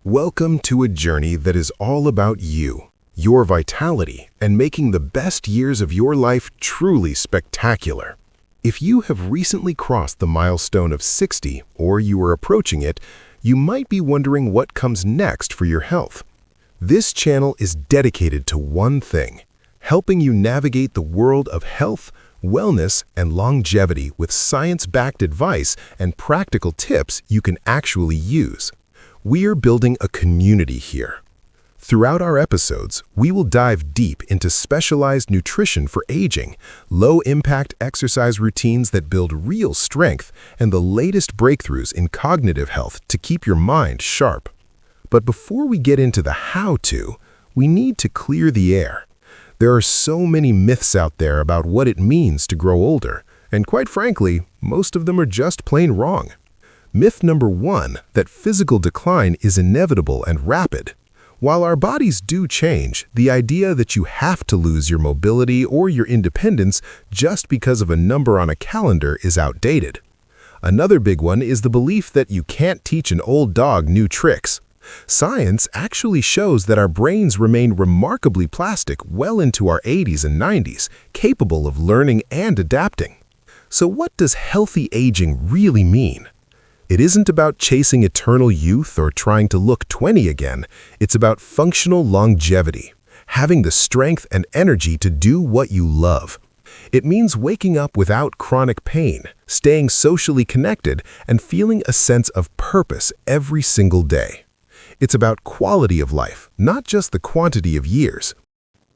Welcome to a journey that is all about you, your vitality, and making the best years of your life truly spectacular. If you have recently crossed the milestone of 60 or you are approaching it, you might be wondering what comes next for your health. This channel is dedicated to one thing, helping you navigate the world of health, wellness, and longevity with science-backed advice and practical tips you can actually use. We are building a community here. Throughout our episodes, we will dive deep into specialized nutrition for aging, low-impact exercise routines that build real strength, and the latest breakthroughs in cognitive health to keep your mind sharp. But before we get into the how-to, we need to clear the air. There are so many myths out there about what it means to grow older, and quite frankly, most of them are just plain wrong. Myth number 1, that physical decline is inevitable and rapid. While our bodies do change, the idea that you have to lose your mobility or your independence just because of a number on a calendar is outdated. Another big one is the belief that you can't teach an old dog new tricks. Science actually shows that our brains remain remarkably plastic well into our 80s and 90s, capable of learning and adapting. So what does healthy aging really mean? It isn't about chasing eternal youth or trying to look 20 again. It's about functional longevity, having the strength and energy to do what you love. It means waking up without chronic pain, staying socially connected, and feeling a sense of purpose every single day. It's about quality of life, not just the quantity of years.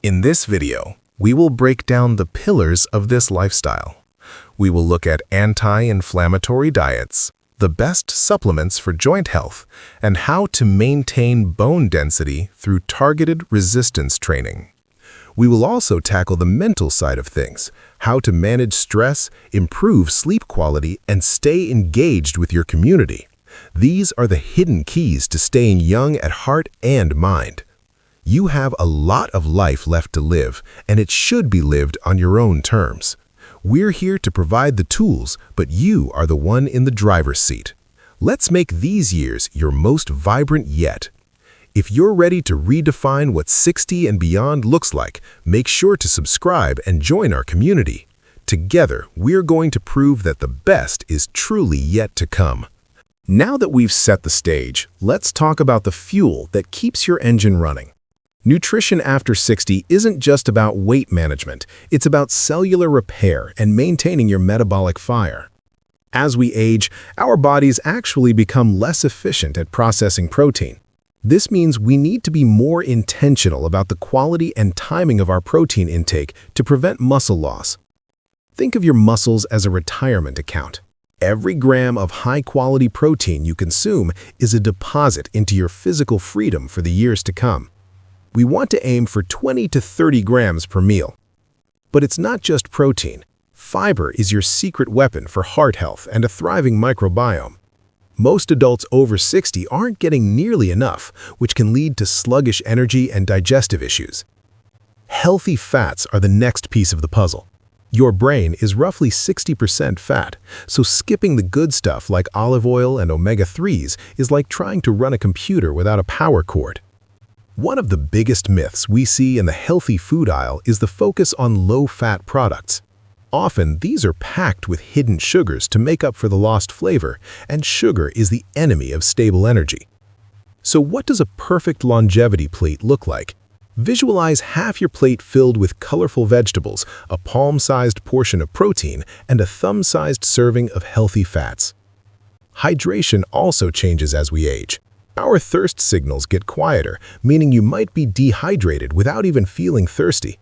In this video, we will break down the pillars of this lifestyle. We will look at anti-inflammatory diets, the best supplements for joint health, and how to maintain bone density through targeted resistance training. We will also tackle the mental side of things, how to manage stress, improve sleep quality, and stay engaged with your community. These are the hidden keys to staying young at heart and mind. You have a lot of life left to live, and it should be lived on your own terms. We're here to provide the tools, but you are the one in the driver's seat. Let's make these years your most vibrant yet. If you're ready to redefine what 60 and beyond looks like, make sure to subscribe and join our community. Together, we're going to prove that the best is truly yet to come. Now that we've set the stage, let's talk about the fuel that keeps your engine running. Nutrition after 60 isn't just about weight management, it's about cellular repair and maintaining your metabolic fire. As we age, our bodies actually become less efficient at processing protein. This means we need to be more intentional about the quality and timing of our protein intake to prevent muscle loss. Think of your muscles as a retirement account. Every gram of high-quality protein you consume is a deposit into your physical freedom for the years to come. We want to aim for 20 to 30 grams per meal. But it's not just protein. Fiber is your secret weapon for heart health and a thriving microbiome. Most adults over 60 aren't getting nearly enough, which can lead to sluggish energy and digestive issues. Healthy fats are the next piece of the puzzle. Your brain is roughly 60% fat, so skipping the good stuff like olive oil and omega-3s is like trying to run a computer without a power cord. One of the biggest myths we see in the healthy food aisle is the focus on low-fat products. Often, these are packed with hidden sugars to make up for the lost flavor, and sugar is the enemy of stable energy. So what does a perfect longevity plate look like? Visualize half your plate filled with colorful vegetables, a palm-sized portion of protein, and a thumb-sized serving of healthy fats. Hydration also changes as we age. Our thirst signals get quieter, meaning you might be dehydrated without even feeling thirsty.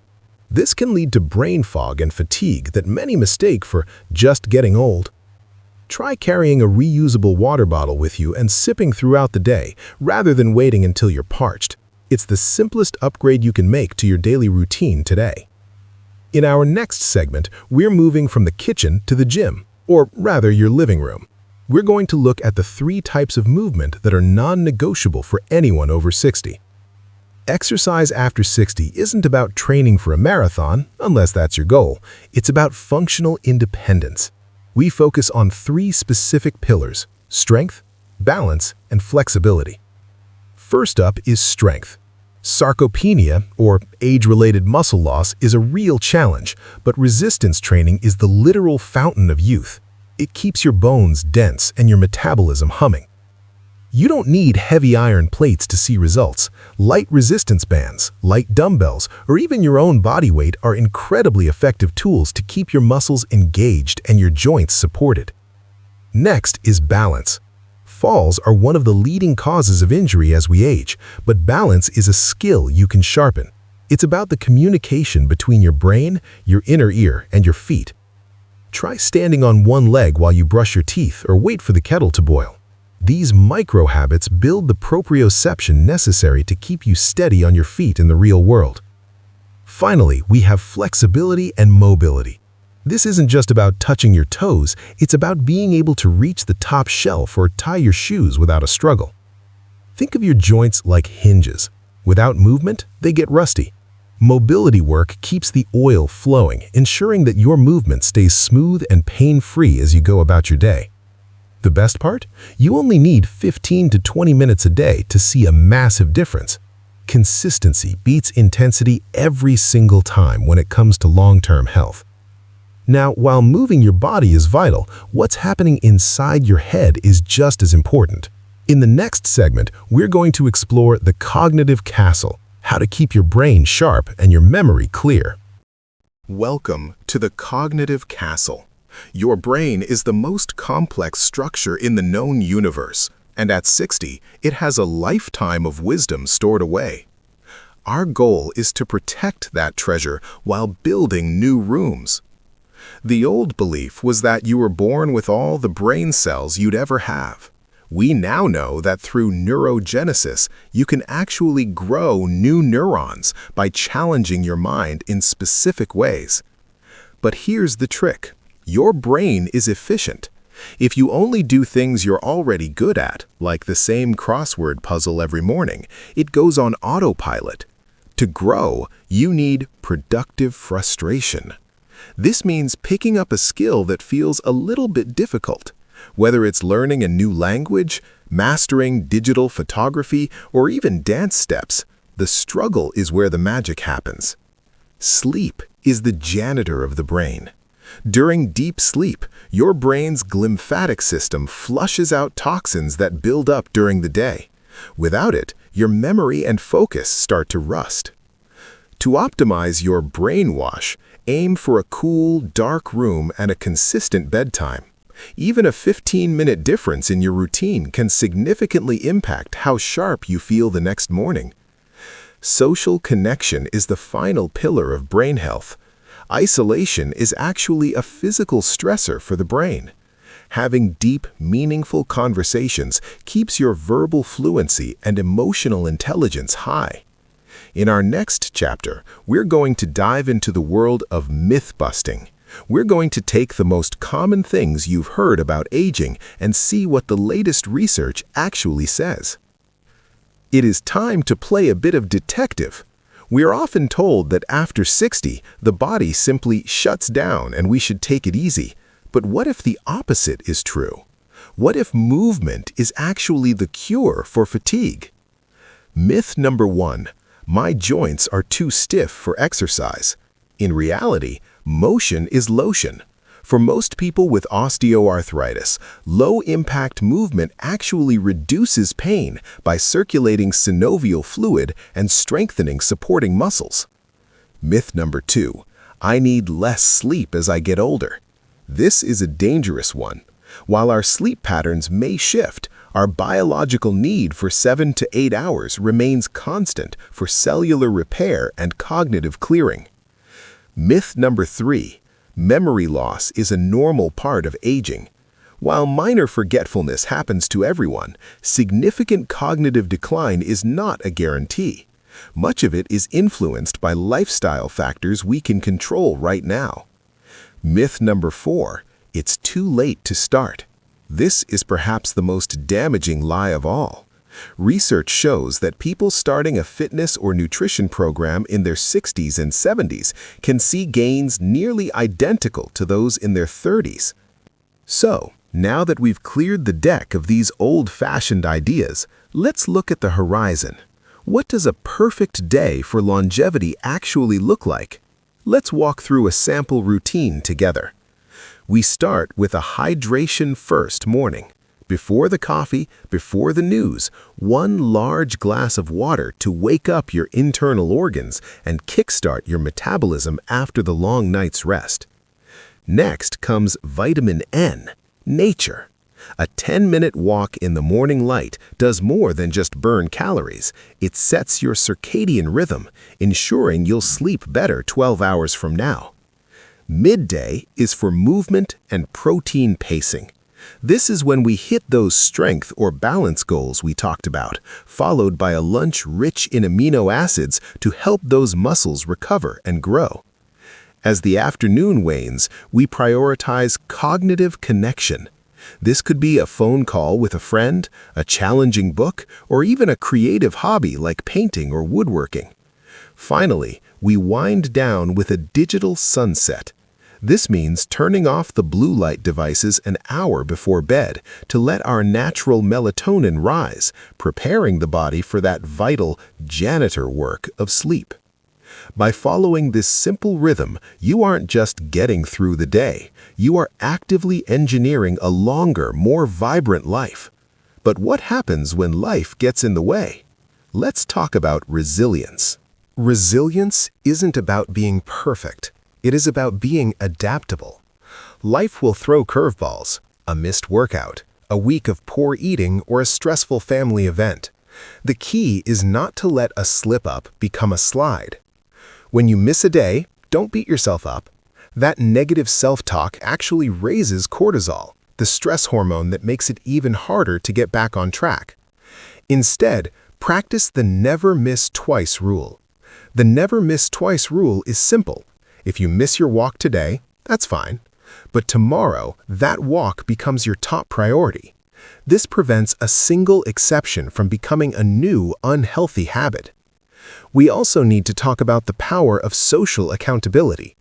This can lead to brain fog and fatigue that many mistake for just getting old. Try carrying a reusable water bottle with you and sipping throughout the day, rather than waiting until you're parched. It's the simplest upgrade you can make to your daily routine today. In our next segment, we're moving from the kitchen to the gym, or rather your living room. We're going to look at the 3 types of movement that are non-negotiable for anyone over 60. Exercise after 60 isn't about training for a marathon, unless that's your goal. It's about functional independence. We focus on 3 specific pillars: strength, balance, and flexibility. First up is strength. Sarcopenia, or age-related muscle loss, is a real challenge, but resistance training is the literal fountain of youth. It keeps your bones dense and your metabolism humming. You don't need heavy iron plates to see results. Light resistance bands, light dumbbells, or even your own body weight are incredibly effective tools to keep your muscles engaged and your joints supported. Next is balance. Falls are one of the leading causes of injury as we age, but balance is a skill you can sharpen. It's about the communication between your brain, your inner ear, and your feet. Try standing on one leg while you brush your teeth or wait for the kettle to boil. These micro habits build the proprioception necessary to keep you steady on your feet in the real world. Finally, we have flexibility and mobility. This isn't just about touching your toes, it's about being able to reach the top shelf or tie your shoes without a struggle. Think of your joints like hinges. Without movement, they get rusty. Mobility work keeps the oil flowing, ensuring that your movement stays smooth and pain-free as you go about your day. The best part? You only need 15 to 20 minutes a day to see a massive difference. Consistency beats intensity every single time when it comes to long-term health. Now, while moving your body is vital, what's happening inside your head is just as important. In the next segment, we're going to explore the cognitive castle, how to keep your brain sharp and your memory clear. Welcome to the cognitive castle. Your brain is the most complex structure in the known universe, and at 60, it has a lifetime of wisdom stored away. Our goal is to protect that treasure while building new rooms. The old belief was that you were born with all the brain cells you'd ever have. We now know that through neurogenesis, you can actually grow new neurons by challenging your mind in specific ways. But here's the trick. Your brain is efficient. If you only do things you're already good at, like the same crossword puzzle every morning, it goes on autopilot. To grow, you need productive frustration. This means picking up a skill that feels a little bit difficult. Whether it's learning a new language, mastering digital photography, or even dance steps, the struggle is where the magic happens. Sleep is the janitor of the brain. During deep sleep, your brain's glymphatic system flushes out toxins that build up during the day. Without it, your memory and focus start to rust. To optimize your brainwash, aim for a cool, dark room and a consistent bedtime. Even a 15-minute difference in your routine can significantly impact how sharp you feel the next morning. Social connection is the final pillar of brain health. Isolation is actually a physical stressor for the brain. Having deep, meaningful conversations keeps your verbal fluency and emotional intelligence high. In our next chapter, we're going to dive into the world of myth-busting. We're going to take the most common things you've heard about aging and see what the latest research actually says. It is time to play a bit of detective. We are often told that after 60, the body simply shuts down and we should take it easy. But what if the opposite is true? What if movement is actually the cure for fatigue? Myth number 1. My joints are too stiff for exercise. In reality, motion is lotion. For most people with osteoarthritis, low-impact movement actually reduces pain by circulating synovial fluid and strengthening supporting muscles. Myth number 2. I need less sleep as I get older. This is a dangerous one. While our sleep patterns may shift, our biological need for 7 to 8 hours remains constant for cellular repair and cognitive clearing. Myth number 3. Memory loss is a normal part of aging. While minor forgetfulness happens to everyone, significant cognitive decline is not a guarantee. Much of it is influenced by lifestyle factors we can control right now. Myth number 4. It's too late to start. This is perhaps the most damaging lie of all. Research shows that people starting a fitness or nutrition program in their 60s and 70s can see gains nearly identical to those in their 30s. So, now that we've cleared the deck of these old-fashioned ideas, Let's look at the horizon. What does a perfect day for longevity actually look like? Let's walk through a sample routine together. We start with a hydration-first morning. Before the coffee, before the news, one large glass of water to wake up your internal organs and kickstart your metabolism after the long night's rest. Next comes vitamin N, nature. A 10-minute walk in the morning light does more than just burn calories. It sets your circadian rhythm, ensuring you'll sleep better 12 hours from now. Midday is for movement and protein pacing. This is when we hit those strength or balance goals we talked about, followed by a lunch rich in amino acids to help those muscles recover and grow. As the afternoon wanes, we prioritize cognitive connection. This could be a phone call with a friend, a challenging book, or even a creative hobby like painting or woodworking. Finally, we wind down with a digital sunset. This means turning off the blue light devices an hour before bed to let our natural melatonin rise, preparing the body for that vital janitor work of sleep. By following this simple rhythm, you aren't just getting through the day, you are actively engineering a longer, more vibrant life. But what happens when life gets in the way? Let's talk about resilience. Resilience isn't about being perfect. It is about being adaptable. Life will throw curveballs, a missed workout, a week of poor eating, or a stressful family event. The key is not to let a slip-up become a slide. When you miss a day, don't beat yourself up. That negative self-talk actually raises cortisol, the stress hormone that makes it even harder to get back on track. Instead, practice the never miss twice rule. The never miss twice rule is simple. If you miss your walk today, that's fine. But tomorrow, that walk becomes your top priority. This prevents a single exception from becoming a new, unhealthy habit. We also need to talk about the power of social accountability.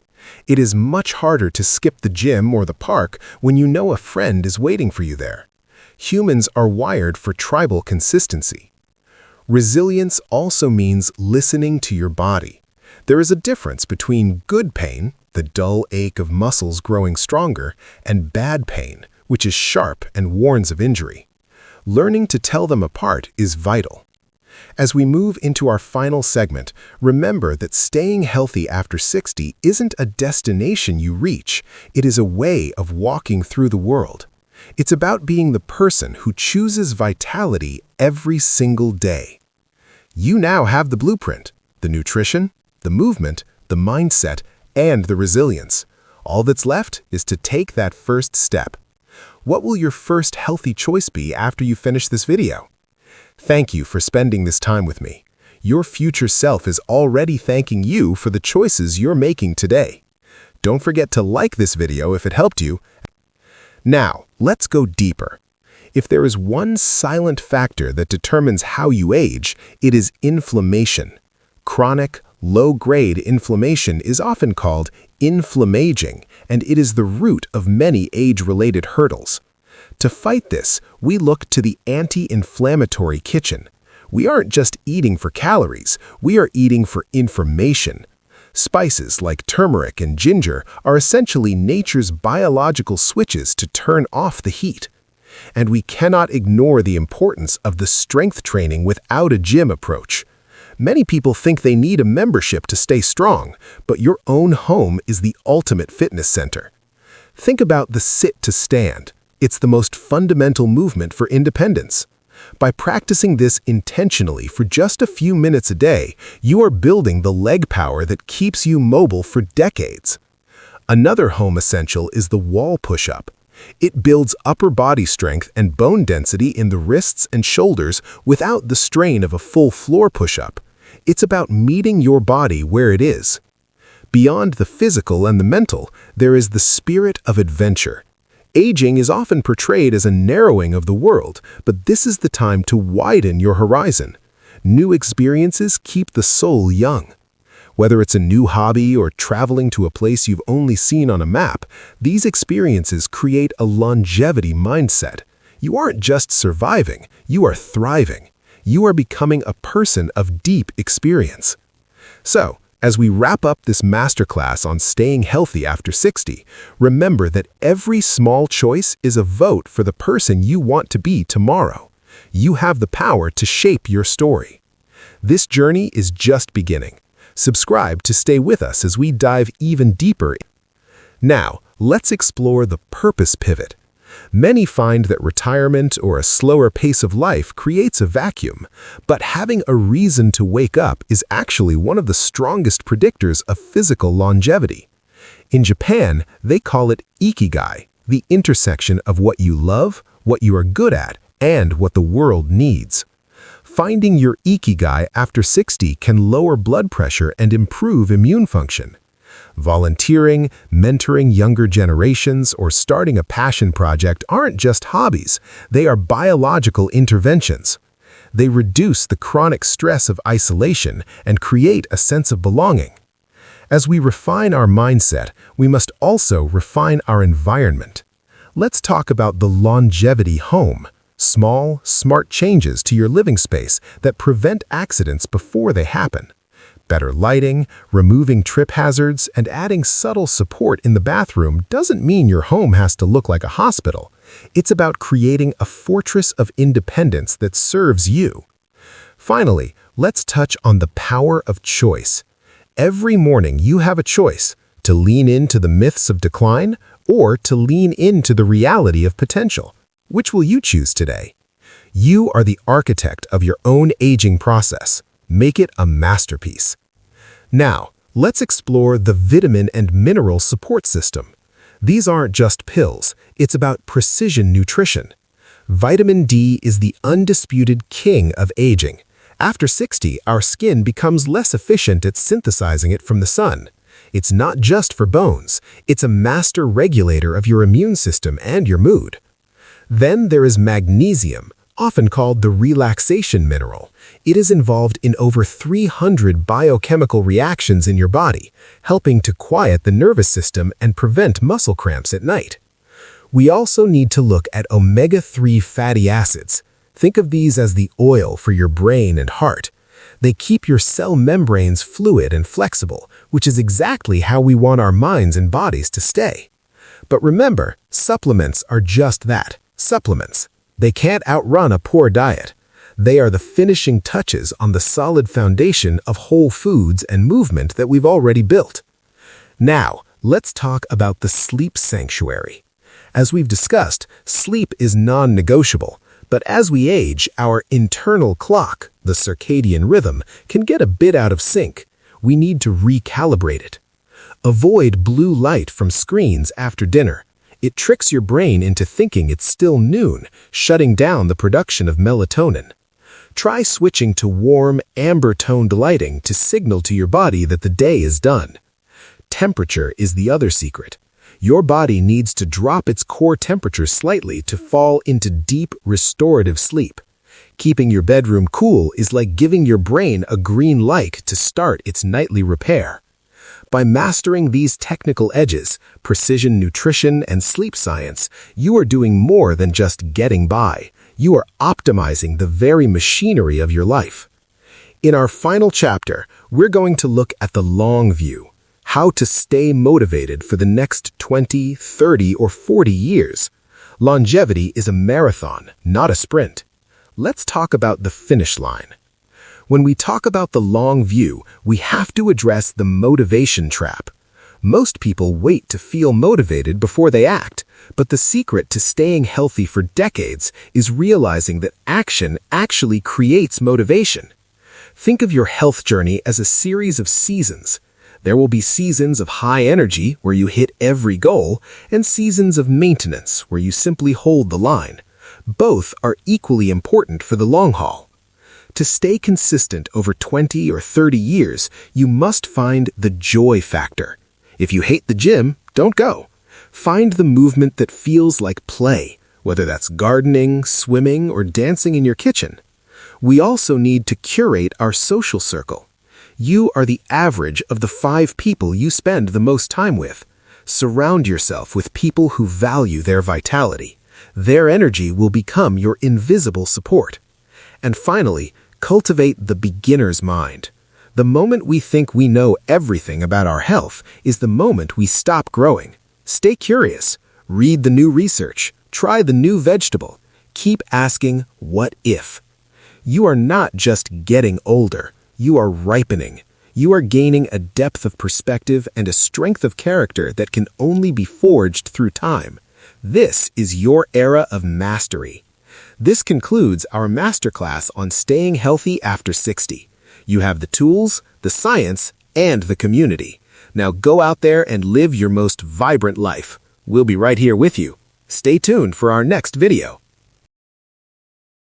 It is much harder to skip the gym or the park when you know a friend is waiting for you there. Humans are wired for tribal consistency. Resilience also means listening to your body. There is a difference between good pain, the dull ache of muscles growing stronger, and bad pain, which is sharp and warns of injury. Learning to tell them apart is vital. As we move into our final segment, remember that staying healthy after 60 isn't a destination you reach, it is a way of walking through the world. It's about being the person who chooses vitality every single day. You now have the blueprint, the nutrition, the movement, the mindset, and the resilience. All that's left is to take that first step. What will your first healthy choice be after you finish this video? Thank you for spending this time with me. Your future self is already thanking you for the choices you're making today. Don't forget to like this video if it helped you. Now, let's go deeper. If there is one silent factor that determines how you age, it is inflammation. Chronic, low-grade inflammation is often called inflammaging, and it is the root of many age-related hurdles. To fight this, we look to the anti-inflammatory kitchen. We aren't just eating for calories, we are eating for information. Spices like turmeric and ginger are essentially nature's biological switches to turn off the heat. And we cannot ignore the importance of the strength training without a gym approach. Many people think they need a membership to stay strong, but your own home is the ultimate fitness center. Think about the sit to stand. It's the most fundamental movement for independence. By practicing this intentionally for just a few minutes a day, you are building the leg power that keeps you mobile for decades. Another home essential is the wall push-up. It builds upper body strength and bone density in the wrists and shoulders without the strain of a full floor push-up. It's about meeting your body where it is. Beyond the physical and the mental, there is the spirit of adventure. Aging is often portrayed as a narrowing of the world, but this is the time to widen your horizon. New experiences keep the soul young. Whether it's a new hobby or traveling to a place you've only seen on a map, these experiences create a longevity mindset. You aren't just surviving, you are thriving. You are becoming a person of deep experience. So, as we wrap up this masterclass on staying healthy after 60, remember that every small choice is a vote for the person you want to be tomorrow. You have the power to shape your story. This journey is just beginning. Subscribe to stay with us as we dive even deeper. Now, let's explore the purpose pivot. Many find that retirement or a slower pace of life creates a vacuum, but having a reason to wake up is actually one of the strongest predictors of physical longevity. In Japan, they call it ikigai, the intersection of what you love, what you are good at, and what the world needs. Finding your ikigai after 60 can lower blood pressure and improve immune function. Volunteering, mentoring younger generations, or starting a passion project aren't just hobbies, they are biological interventions. They reduce the chronic stress of isolation and create a sense of belonging. As we refine our mindset, we must also refine our environment. Let's talk about the longevity home. Small, smart changes to your living space that prevent accidents before they happen. Better lighting, removing trip hazards, and adding subtle support in the bathroom doesn't mean your home has to look like a hospital. It's about creating a fortress of independence that serves you. Finally, let's touch on the power of choice. Every morning you have a choice to lean into the myths of decline or to lean into the reality of potential. Which will you choose today? You are the architect of your own aging process. Make it a masterpiece. Now, let's explore the vitamin and mineral support system. These aren't just pills, it's about precision nutrition. Vitamin D is the undisputed king of aging. After 60, our skin becomes less efficient at synthesizing it from the sun. It's not just for bones, it's a master regulator of your immune system and your mood. Then there is magnesium, often called the relaxation mineral. It is involved in over 300 biochemical reactions in your body, helping to quiet the nervous system and prevent muscle cramps at night. We also need to look at omega-3 fatty acids. Think of these as the oil for your brain and heart. They keep your cell membranes fluid and flexible, which is exactly how we want our minds and bodies to stay. But remember, supplements are just that, supplements. They can't outrun a poor diet. They are the finishing touches on the solid foundation of whole foods and movement that we've already built. Now, let's talk about the sleep sanctuary. As we've discussed, sleep is non-negotiable, but as we age, our internal clock, the circadian rhythm, can get a bit out of sync. We need to recalibrate it. Avoid blue light from screens after dinner. It tricks your brain into thinking it's still noon, shutting down the production of melatonin. Try switching to warm, amber-toned lighting to signal to your body that the day is done. Temperature is the other secret. Your body needs to drop its core temperature slightly to fall into deep, restorative sleep. Keeping your bedroom cool is like giving your brain a green light to start its nightly repair. By mastering these technical edges, precision nutrition and sleep science, you are doing more than just getting by. You are optimizing the very machinery of your life. In our final chapter, we're going to look at the long view, how to stay motivated for the next 20, 30, or 40 years. Longevity is a marathon, not a sprint. Let's talk about the finish line. When we talk about the long view, we have to address the motivation trap. Most people wait to feel motivated before they act, but the secret to staying healthy for decades is realizing that action actually creates motivation. Think of your health journey as a series of seasons. There will be seasons of high energy where you hit every goal, and seasons of maintenance where you simply hold the line. Both are equally important for the long haul. To stay consistent over 20 or 30 years, you must find the joy factor. If you hate the gym, don't go. Find the movement that feels like play, whether that's gardening, swimming, or dancing in your kitchen. We also need to curate our social circle. You are the average of the 5 people you spend the most time with. Surround yourself with people who value their vitality. Their energy will become your invisible support. And finally, cultivate the beginner's mind. The moment we think we know everything about our health is the moment we stop growing. Stay curious. Read the new research. Try the new vegetable. Keep asking, what if? You are not just getting older. You are ripening. You are gaining a depth of perspective and a strength of character that can only be forged through time. This is your era of mastery. This concludes our masterclass on staying healthy after 60. You have the tools, the science, and the community. Now go out there and live your most vibrant life. We'll be right here with you. Stay tuned for our next video.